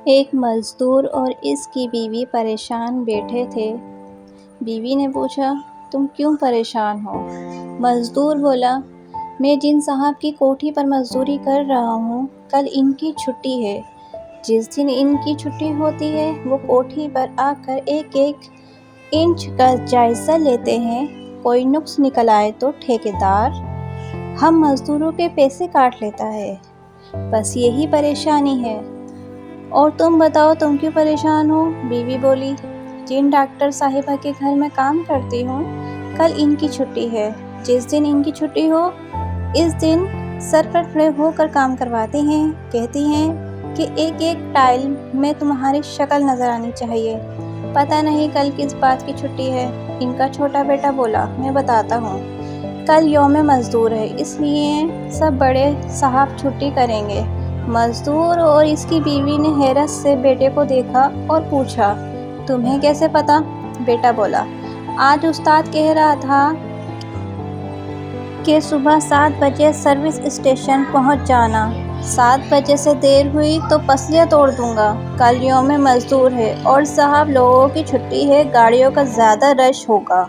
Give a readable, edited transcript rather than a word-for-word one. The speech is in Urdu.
ایک مزدور اور اس کی بیوی پریشان بیٹھے تھے۔ بیوی نے پوچھا، تم کیوں پریشان ہو؟ مزدور بولا، میں جن صاحب کی کوٹھی پر مزدوری کر رہا ہوں، کل ان کی چھٹی ہے۔ جس دن ان کی چھٹی ہوتی ہے وہ کوٹھی پر آ کر ایک ایک انچ کا جائزہ لیتے ہیں۔ کوئی نقص نکل آئے تو ٹھیکیدار ہم مزدوروں کے پیسے کاٹ لیتا ہے۔ بس یہی پریشانی ہے۔ اور تم بتاؤ، تم کیوں پریشان ہو؟ بیوی بولی، جن ڈاکٹر صاحبہ کے گھر میں کام کرتی ہوں، کل ان کی چھٹی ہے۔ جس دن ان کی چھٹی ہو اس دن سر پر کھڑے ہو کر کام کرواتے ہیں، کہتی ہیں کہ ایک ایک ٹائل میں تمہاری شکل نظر آنی چاہیے۔ پتہ نہیں کل کس بات کی چھٹی ہے۔ ان کا چھوٹا بیٹا بولا، میں بتاتا ہوں، کل یوم مزدور ہے، اس لیے سب بڑے صاحب چھٹی کریں گے۔ مزدور اور اس کی بیوی نے حیرت سے بیٹے کو دیکھا اور پوچھا، تمہیں کیسے پتہ؟ بیٹا بولا، آج استاد کہہ رہا تھا کہ صبح 7 بجے سروس اسٹیشن پہنچ جانا۔ 7 بجے سے دیر ہوئی تو پسلیاں توڑ دوں گا۔ کل یوم مزدور ہے اور صاحب لوگوں کی چھٹی ہے، گاڑیوں کا زیادہ رش ہوگا۔